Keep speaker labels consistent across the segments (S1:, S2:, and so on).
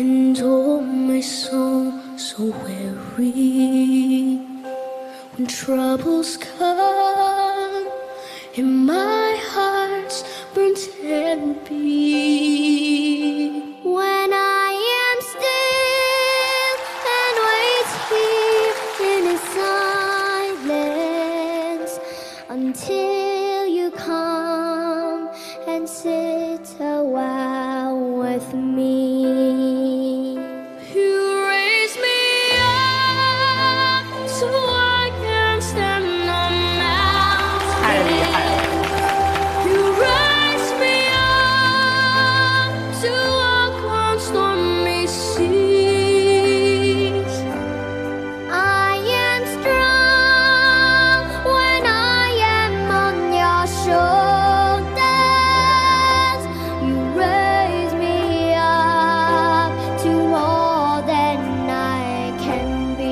S1: and oh my soul so weary. When troubles come and my heart's burnt heavy, when I am still and wait here in silence until you come and sit a while with me. You raise me up so I can stand on mountains. You raise me up to walk on stormy seas. I am strong when I am on your shoulders. You raise me up to more than I can be.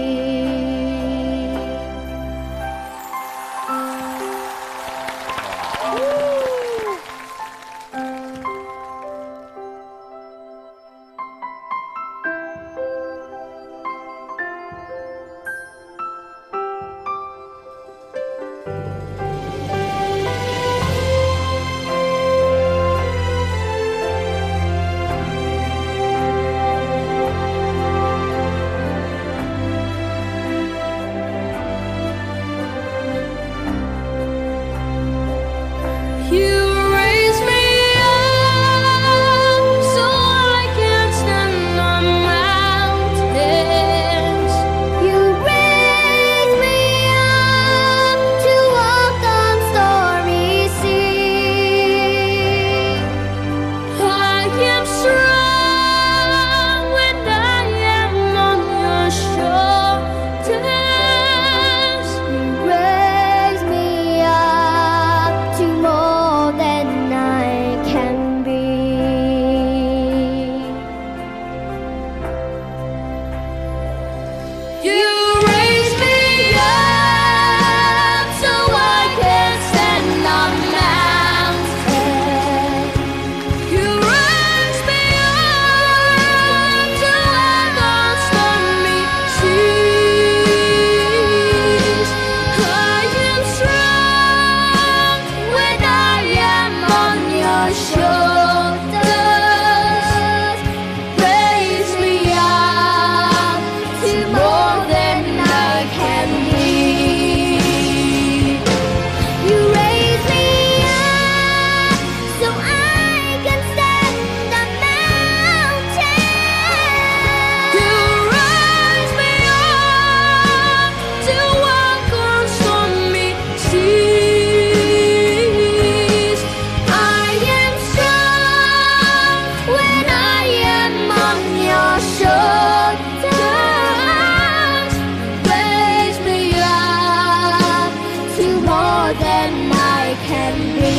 S1: You raise me up so I can stand on mountains. You raise me up to walk on stormy seas. I am strong when I am on your shoulders. You raise me up to more than I can be. You raise me up so I can stand on mountains. You raise me up to walk on stormy seas. I am strong when I am on your shoulders. Raise me up to more than I can be. You raise me up so I can stand the mountain. You raise me up to walk on stormy seas. I am strong when I am on your shoulders. Raise me up to more than I can be.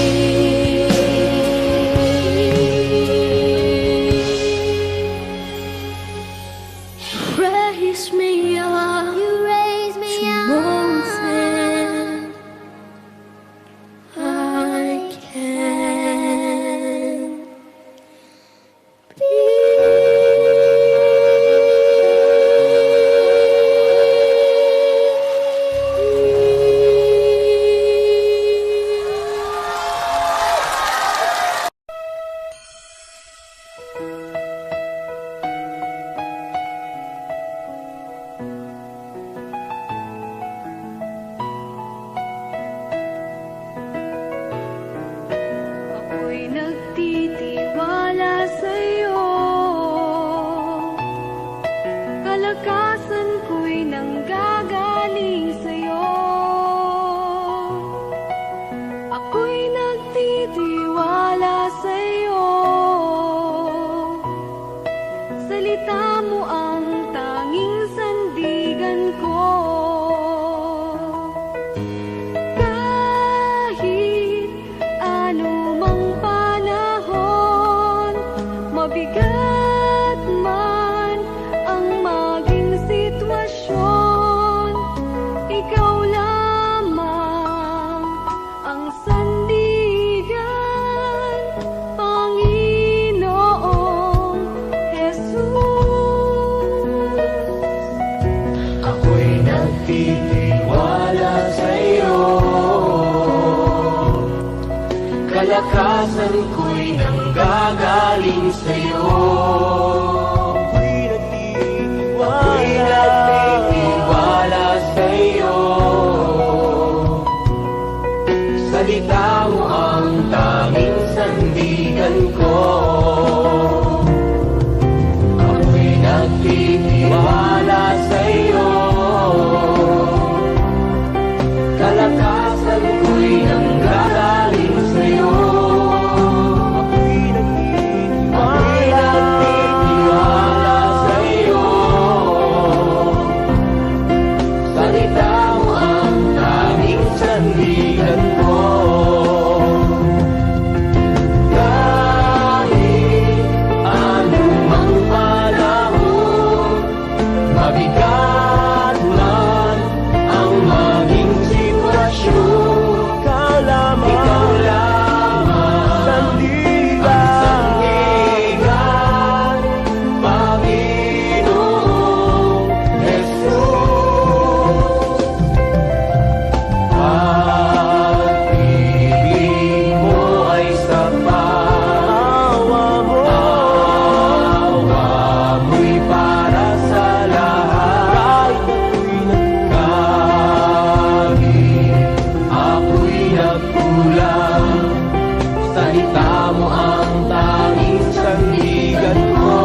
S1: Raise me up. You raise me to more than I can be.
S2: Ako'y nagtitiwala sa'yo. Kalakasan ko'y nanggagaling sa'yo. Ako'y nagtitiwala sa'yo. Salita mo ang tanging sandigan ko. Kahit anumang panahon, mabigat man ang maging sitwasyon, ikaw lamang ang sandigan, Panginoong Jesus.
S3: kalakasan ko'y nanggagaling sa'yo. Ako'y nagtitiwala sa'yo. Salita mo ang tanging sandigan ko. Ako'y nagtitiwala sa'yo. Kalakasan ko'y nanggagaling sa'yo. Ako'y nagtitiwala sa'yo. Salita mo ang tanging sandigan ko. Kahit anumang panahon, mabigat man ang maging sitwasyon, ikaw lamang sandigan, Panginoong Jesus. Pag-ibig mo ay sapat, awa mo'y para sa lahat. Kahit ako'y nagkulang, salita mo ang tanging sandigan ko.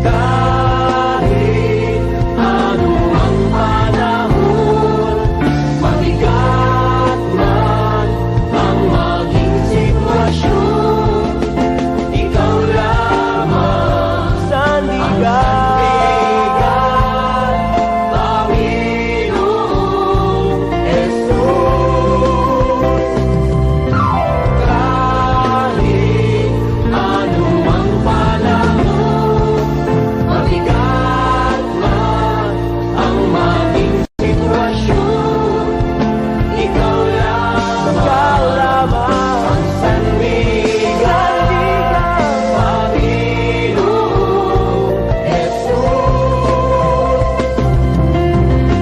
S3: Kahit anumang panahon, mabigat man ang maging sitwasyon, ikaw lamang sandigan, Panginoong Jesus. Kahit anumang panahon, mabigat man ang maging sitwasyon, ikaw lamang ang sandigan, Panginoong Jesus.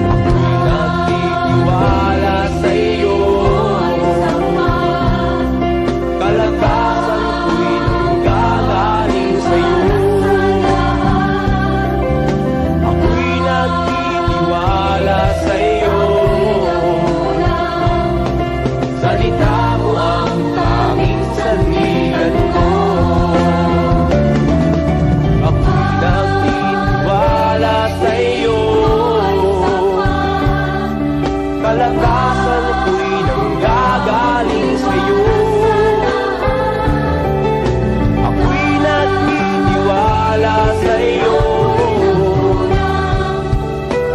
S3: Ako'y nagtitiwala sa'yo. Kalakasan ko'y nanggagaling sa'yo. Ako'y nagtitiwala sa'yo. Salita mo ang tanging sandigan ko. Ako'y nagtitiwala sa'yo. Kalakasan ko'y nanggagaling sa'yo. Ako'y nagtitiwala sa'yo.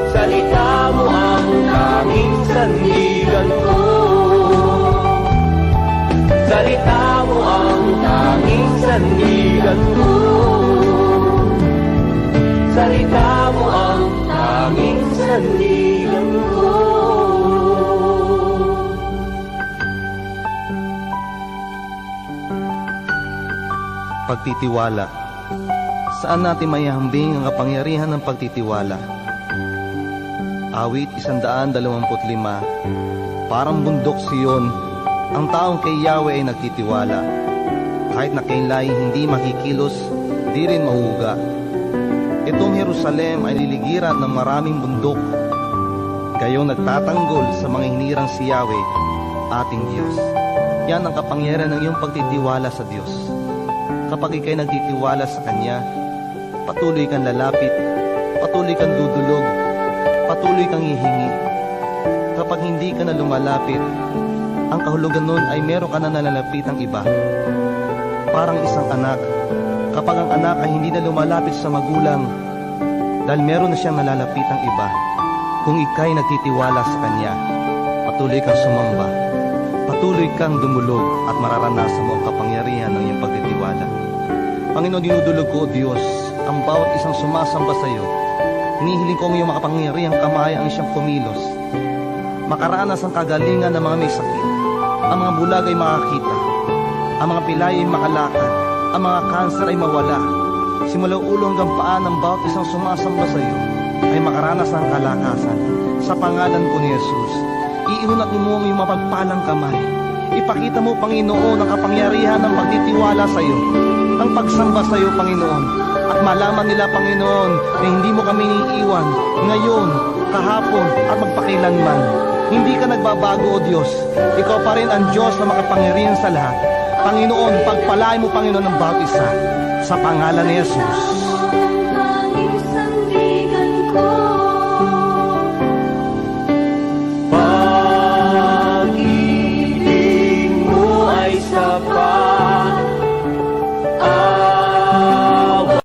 S3: Salita mo ang tanging sandigan ko. Salita mo ang tanging sandigan ko. Salita mo ang tanging sandigan ko.
S4: Pagtitiwala. Saan natin maihambing ang kapangyarihan ng pagtitiwala? Awit 125. Parang bundok Siyon, ang taong kay Yahweh ay nagtitiwala. Kahit na kailanay hindi makikilos, di rin mahuga. Itong Jerusalem ay liligiran ng maraming bundok. Gayong nagtatanggol sa mga hinirang si Yahweh, ating Diyos. Yan ang kapangyarihan ng iyong pagtitiwala sa Diyos. Kapag ikay nagtitiwala sa Kanya, patuloy kang lalapit, patuloy kang dudulog, patuloy kang hihingi. Kapag hindi ka na lumalapit, ang kahulugan nun ay meron ka na nalalapitang iba. Parang isang anak, kapag ang anak ay hindi na lumalapit sa magulang, dahil meron na siyang nalalapitang iba. Kung ikay nagtitiwala sa Kanya, patuloy kang sumamba, patuloy kang dumulog at mararanasan mo ang kapangyarihan ng iyong pagtitiwala. Panginoon, dinudulog ko, O Diyos, ang bawat isang sumasamba sa iyo. Hinihiling ko ang iyong makapangyarihang kamay ang siyang kumilos. Makaranas ang kagalingan ng mga may sakit. Ang mga bulag ay makakita. Ang mga pilay ay makalakad. Ang mga kanser ay mawala. Simula ulo hanggang paa ng bawat isang sumasamba sa iyo ay makaranas ng kalakasan. Sa pangalan ko ni Jesus, iihunat mo ang iyong mapagpalang kamay. Ipakita mo, Panginoon, ang kapangyarihan ng pagtitiwala sa iyo, ang pagsamba sa iyo, Panginoon. At malaman nila, Panginoon, na hindi mo kami iniiwan ngayon, kahapon, at magpakailanman. Hindi ka nagbabago, O Diyos. Ikaw pa rin ang Diyos na makapangyarihan sa lahat. Panginoon, pagpalain mo, Panginoon, ng bawat isa. Sa pangalan ni Jesus.
S1: Tanging sandigan ko.
S3: Pag-ibig mo ay sapat, awa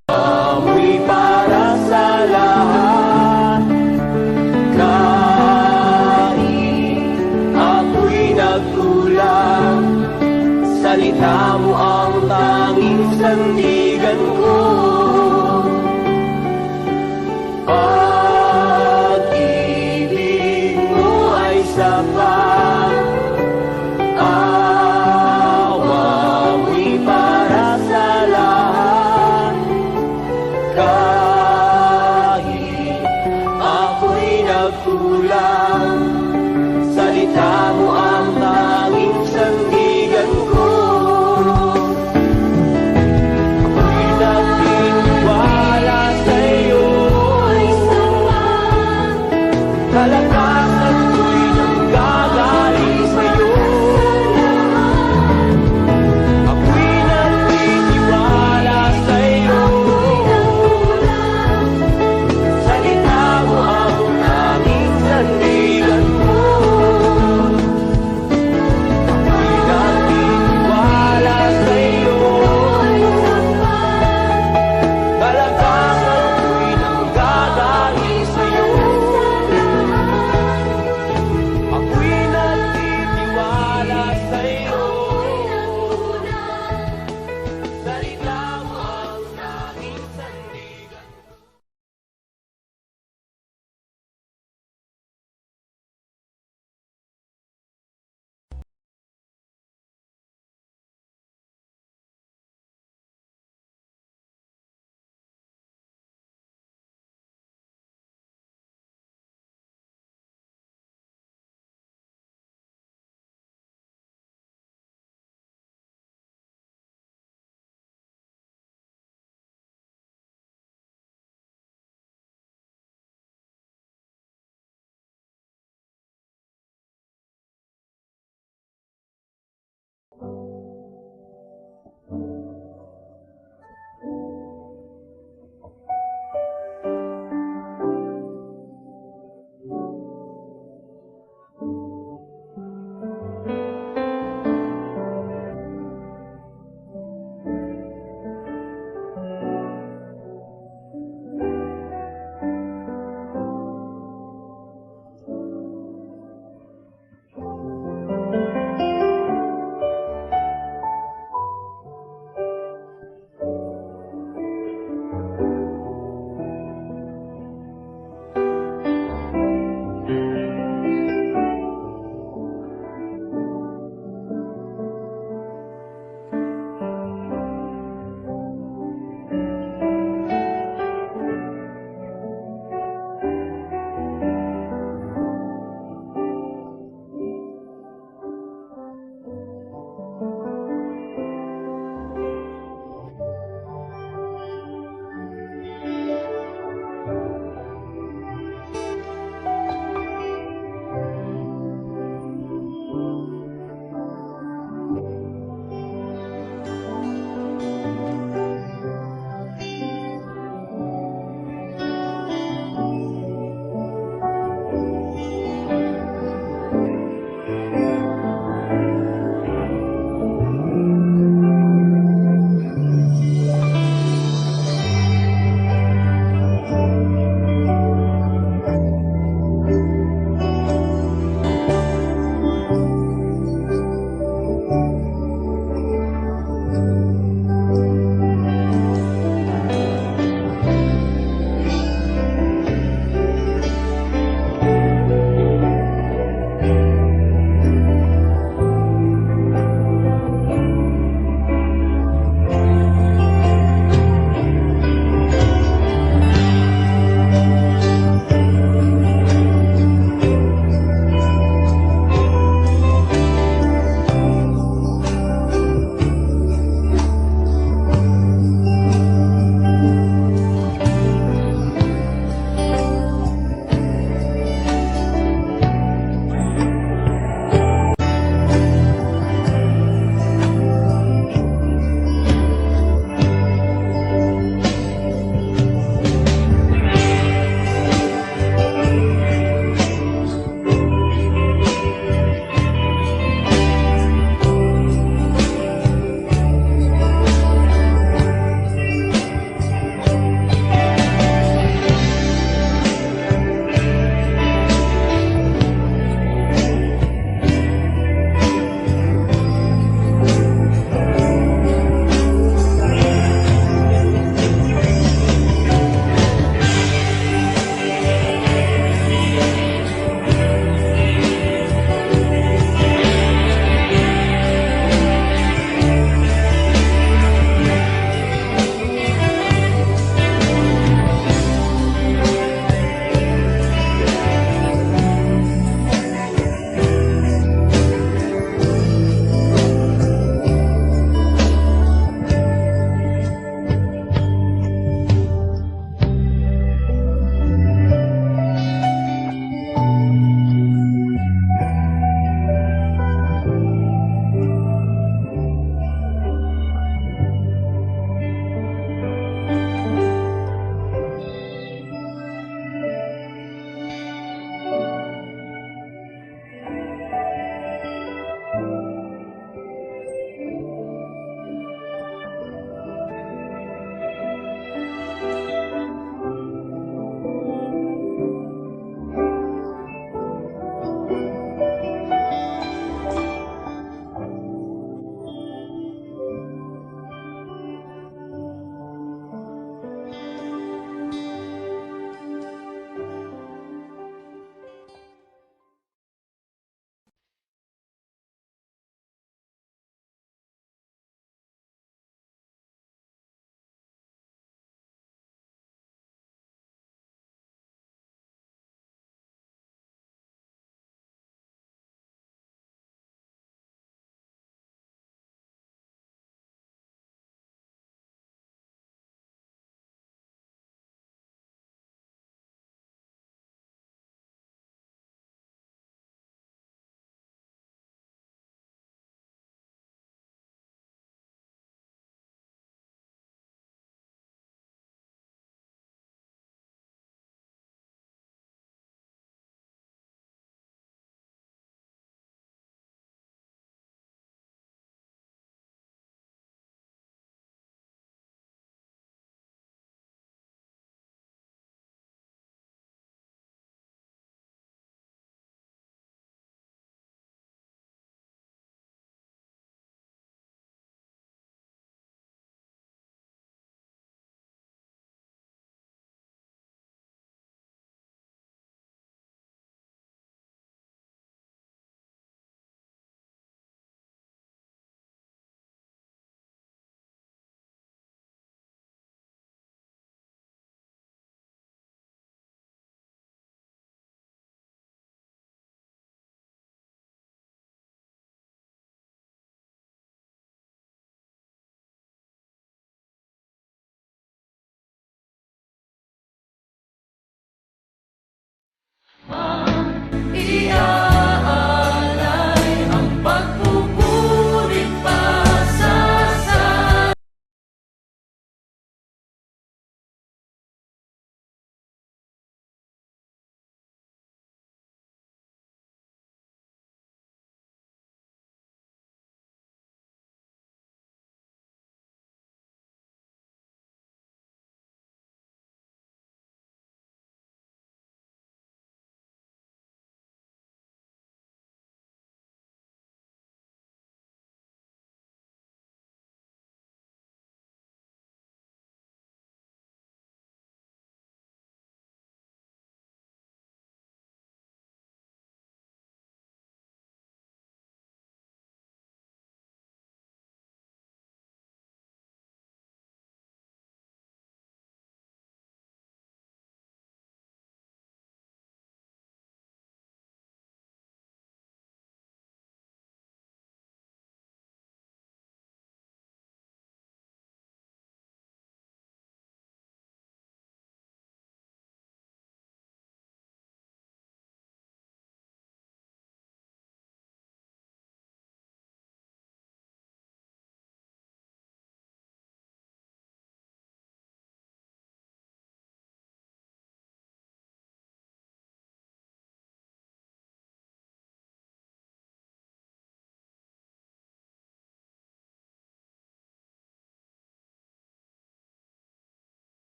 S3: mo'y para sa lahat. Kahit ako'y nagkulang, salita mo ang tanging sandigan ko. Pag-ibig mo ay sapat, awa mo'y para sa lahat. Kahit ako'y nagkulang, salita mo ang tanging sandigan ko. Ako'y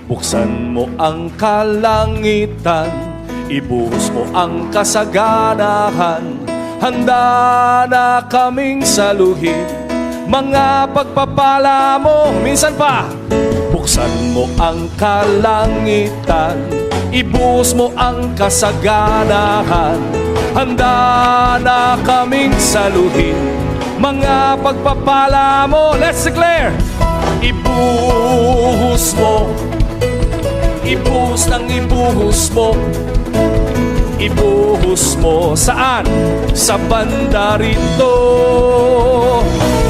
S5: Buksan mo ang kalangitan, ibuhos mo ang kasaganahan. Handa na kaming saluhin mga pagpapala mo. Minsan pa, buksan mo ang kalangitan, ibuhos mo ang kasaganahan. Handa na kaming saluhin mga pagpapala mo. Let's declare. Ibuhos mo, ibuhos ng ibuhos mo, ibuhos mo. Saan? Sa banda rito.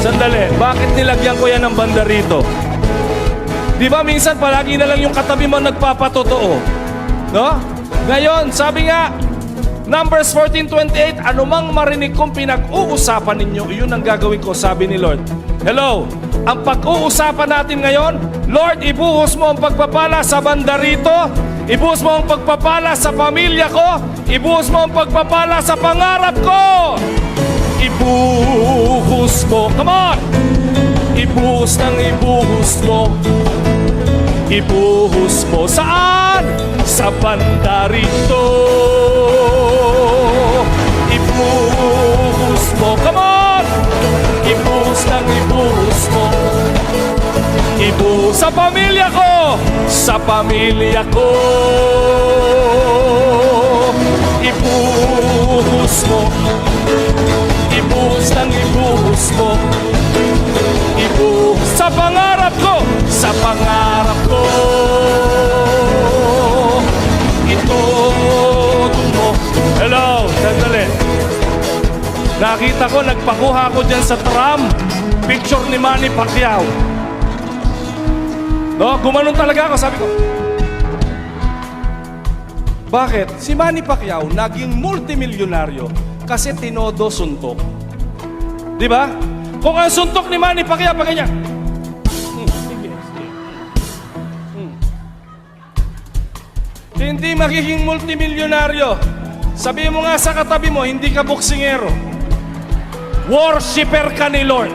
S5: Sandali, bakit nilagyan ko yan ng banda rito? Di ba minsan palagi na lang yung katabi mo nagpapatotoo? No? Ngayon, sabi nga, Numbers 14:28, anumang marinig kong pinag-uusapan ninyo, iyon ang gagawin ko, sabi ni Lord. Hello, ang pag-uusapan natin ngayon, Lord, ibuhos mo ang pagpapala sa banda rito, ibuhos mo ang pagpapala sa pamilya ko, ibuhos mo ang pagpapala sa pangarap ko. Ibuhos mo, come on! Ibuhos ng ibuhos mo. Ibuhos mo saan? Sa banda rito. Ibuhos mo, come on! Ibuhos ng ibuhos mo. Ibuhos sa pamilya ko. Sa pamilya ko. Ibuhos mo. Ibuhos ng ibuhos mo. Ibuhos sa pangarap ko. Sa pangarap ko. Ito mo. Hello, sandali. Nakita ko, nagpakuha ko dyan sa tram. Picture ni Manny Pacquiao. No, gumanon talaga ako, sabi ko. Bakit? Si Manny Pacquiao naging multimilyonaryo kasi tinodo suntok. Di ba? Kung ang suntok ni Manny Pacquiao, pa ganyan. Hindi magiging multimilyonaryo. Sabi mo nga sa katabi mo, hindi ka boksingero. Worshipper ka ni Lord.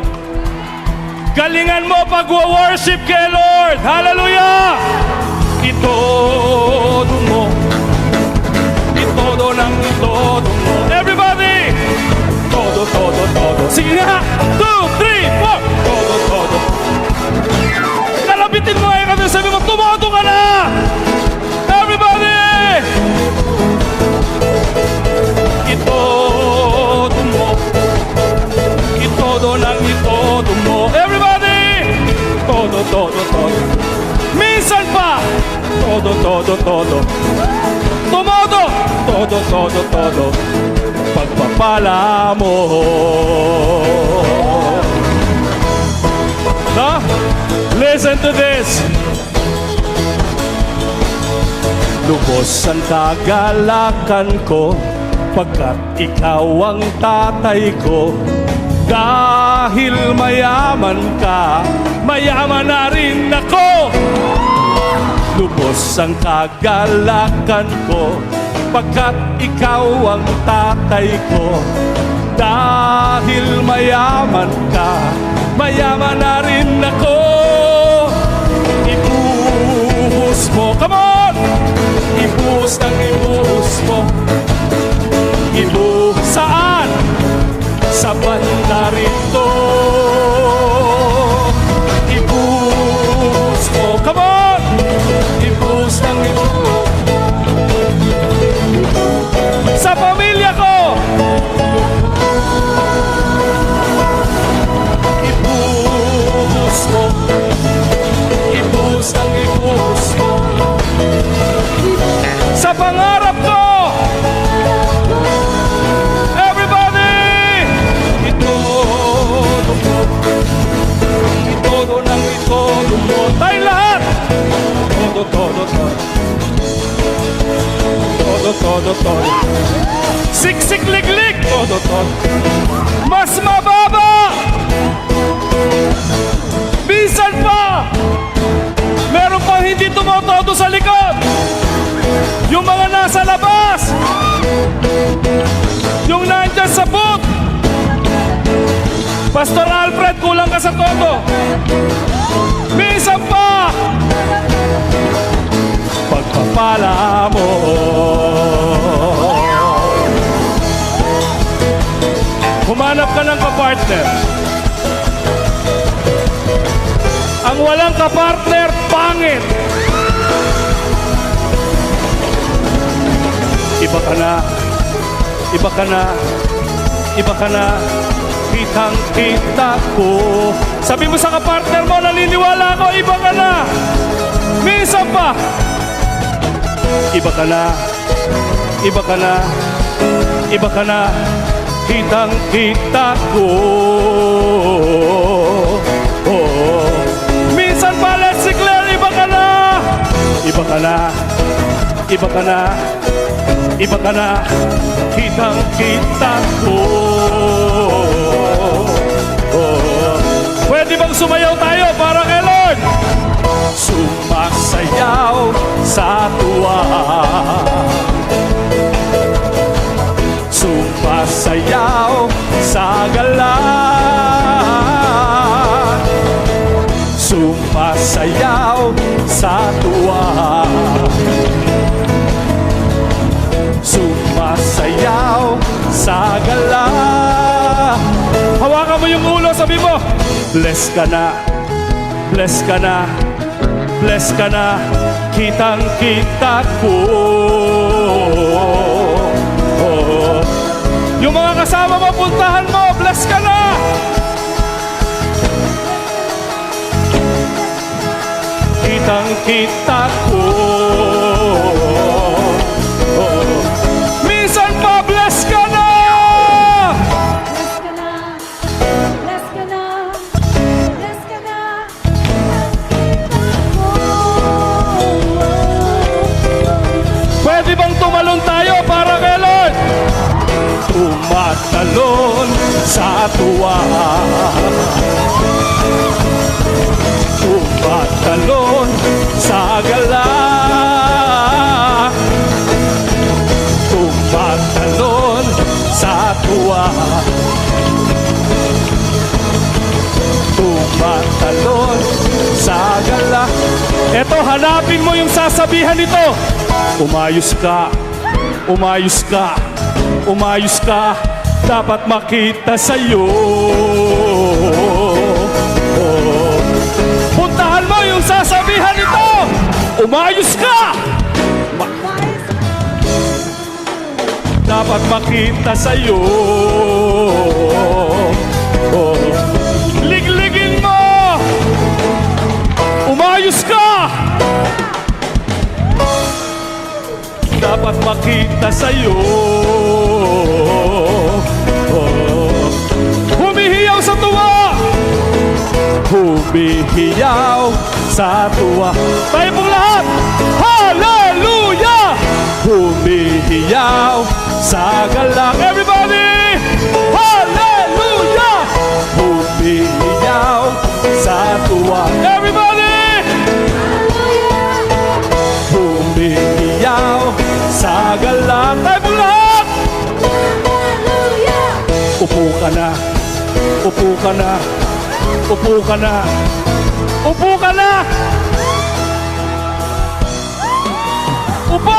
S5: Galingan mo pag-worship kay Lord. Hallelujah! Itodo mo. Itodo ng itodo mo. Everybody! Todo, todo, todo. Sige nga! 2, 3, 4! Todo, todo. Kalabitin mo ngayon kami. Sabi mo, tumodo ka na! Everybody! Itodo mo. Itodo ng itodo mo. Everybody! Todo, todo, todo. Minsan pa! Todo, todo, todo. Tumodo! Todo, todo, todo. Pagpapala mo. No? Listen to this. Lubos ang kagalakan ko pagkat ikaw ang tatay ko. Dahil mayaman ka, mayaman na rin ako. Lubos ang kagalakan ko pagkat ikaw ang tatay ko. Dahil mayaman ka, mayaman na rin ako. Ibuhos mo, come on! Ibuhos ng ibuhos mo. Ibuhos saan? Sa banda rito. Ibuhos mo, come on! Ibuhos ng ibuhos sa pamilya ko. Ibuhos mo. Ibuhos ng ibuhos mo. Sa pangarap ko. Everybody! Itodo mo. Itodo ng itodo mo. Tayo lahat! Todo, todo, todo. Todo, todo, todo. Siksik, liglig. Todo, todo. Mas mababa. Bisan pa. Meron pang hindi tumotodo sa likod. Yung mga nasa labas. Yung nandyan sa booth. Pastor Alfred, kulang ka sa todo. Bisan pa. pala mo. Humanap ka ng kapartner. Ang walang kapartner, pangit. Iba ka na, iba ka na, iba ka na, kitang-kita ko. Sabi mo sa kapartner mo, naniniwala ako, iba ka na. Minsan pa. Iba ka na, iba ka na, iba ka na, kitang-kita ko. Oh. Minsan pa, let's declare, iba ka na. Iba ka na, iba ka na, iba ka na, kitang-kita ko. Oh. Pwede bang sumayaw tayo para kay Lord? Sumasayaw sa tuwa, sumasayaw sa gala, sumasayaw sa tuwa, sumasayaw sa gala. Hawakan mo yung ulo, sabi mo, bless ka na, bless ka na, bless ka na, kitang-kita ko. Oh. Yung mga kasama mo, puntahan mo, bless ka na. Kitang-kita ko. Oh. Minsan pa, bless ka na.
S2: Bless ka na, bless ka na, bless ka na.
S5: Pwede bang tumalon tayo para kay Lord? Tumatalon sa tuwa, tumatalon sa gala, tumatalon sa tuwa, tumatalon sa gala. Eto, hanapin mo yung sasabihan nito. Umayos ka, umayos ka, umayos ka, dapat makita sa'yo. Oh. Puntahan mo yung sasabihan nito. Umayos ka, dapat makita sa'yo. Oh. Ligligin mo. Umayos ka, dapat makita sa'yo. Oh. Humihiyaw sa tuwa, humihiyaw sa tuwa. Tayo pong lahat, hallelujah! Humihiyaw sa galang. Everybody, hallelujah! Humihiyaw sa tuwa. Everybody, humihiyaw sa galang. Tayo pong lahat, upo ka na, upo ka na, upo ka na, upo ka na, upo.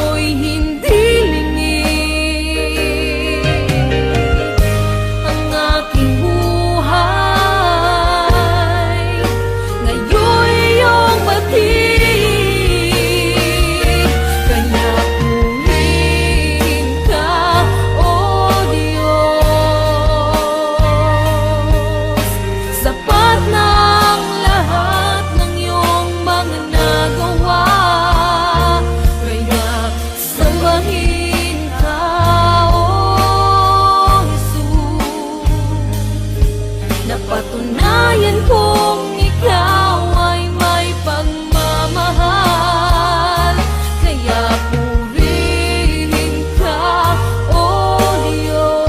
S1: ako'y hindi lingid. Ang aking buhay ngayon iyong batid. Kaya purihin ka, O Diyos. Sapat na ang lahat ng iyong mga nagawa. Kaya sambahin ka, O Jesus. Napatunayan kong ikaw ay may pagmamahal. Kaya purihin ka, O Diyos.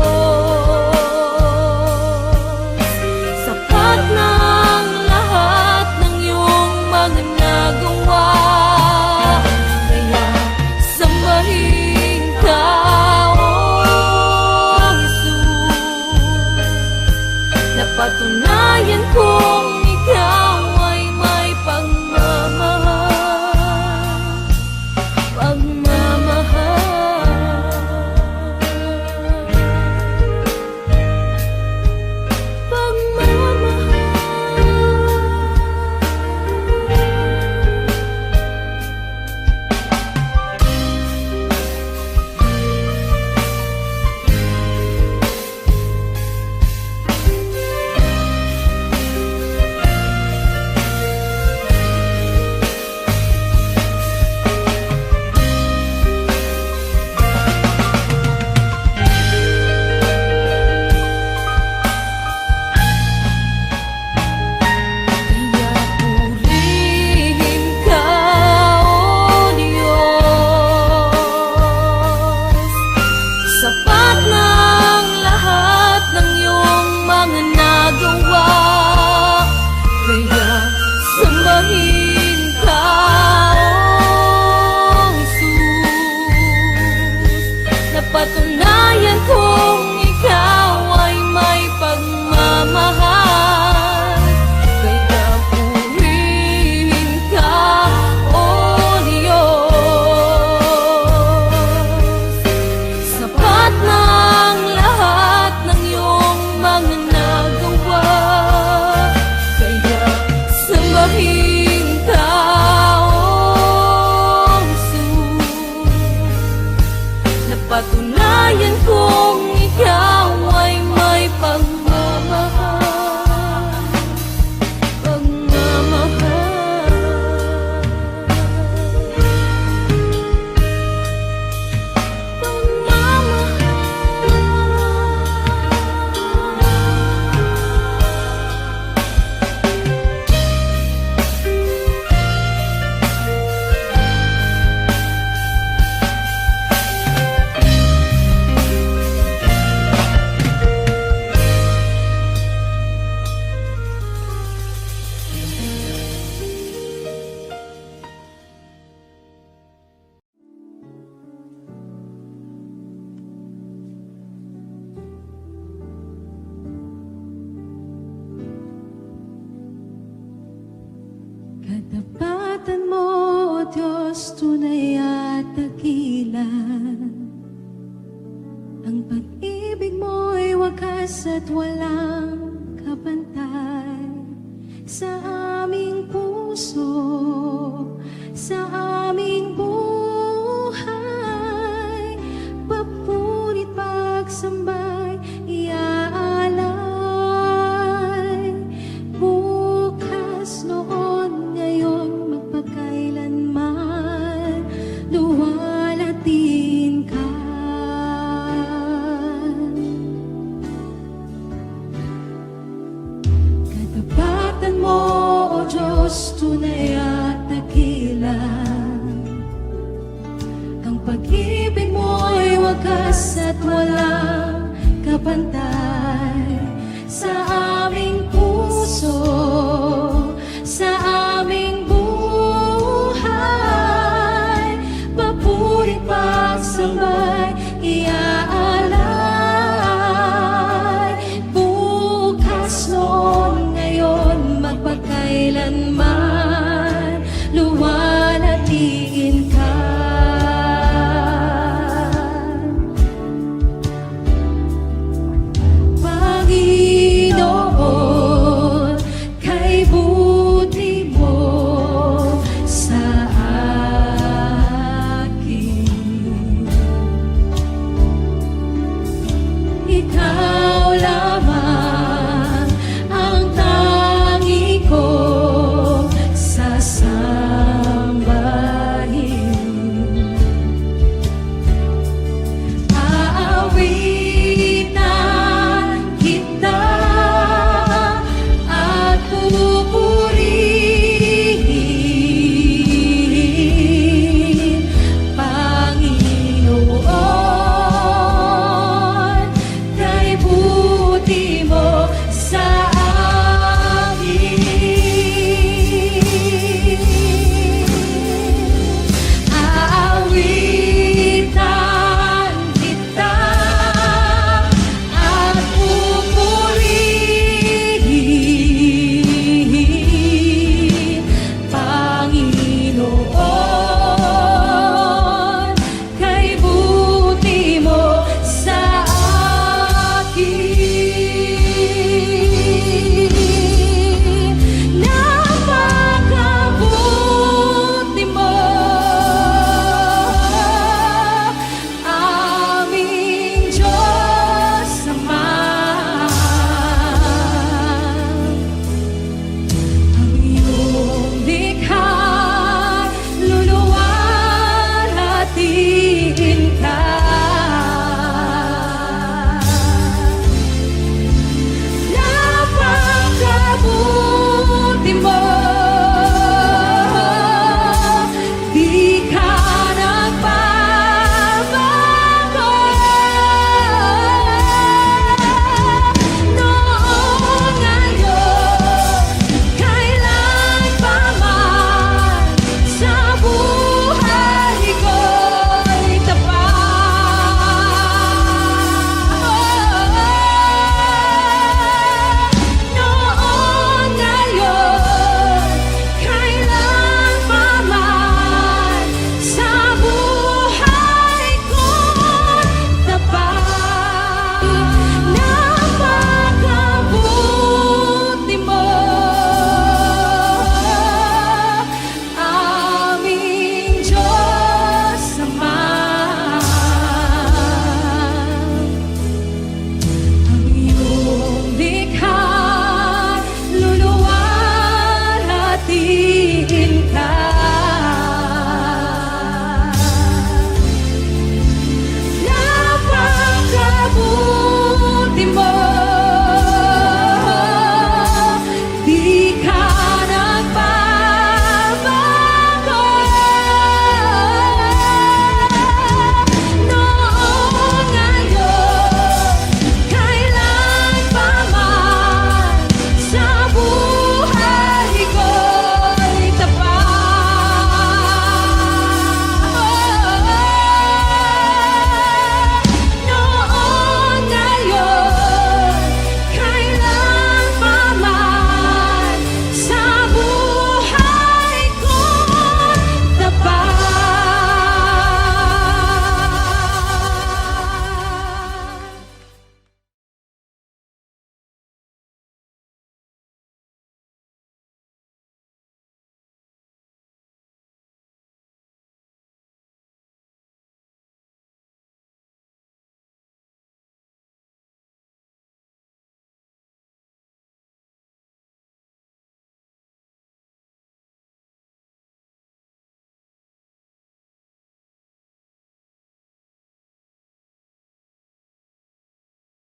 S1: Sapat na ang lahat ng iyong mga nagawa. Kaya sambahin ka, O Jesus. Napatunayan kong ikaw ay may pagmamahal. Kaya purihin ka, O Diyos. Sapat na ang lahat ng iyong mga nagawa. Kaya sambahin ka, O Jesus. Napatunayan kong ikaw ay may pagmamahal. Kaya purihin ka, O Diyos. Sapat na ang lahat ng iyong mga nagawa. Kaya sambahin ka, O Jesus. Napatunayan kong ikaw ay may pagmamahal.
S2: Katapatan mo, O Diyos, tunay at dakilan. Ang pag-ibig mo'y wagas at walang kapantay. Sa aming puso, sa aming buhay, papunit pagsambay, iaalay. Bukas, noon, ngayon, magpakailanman, luwalatin ka. Katapatan mo, O Diyos, tunay at dakilan. Ang pag-ibig mo'y wagas at walang kapantay. Sa aming puso, sa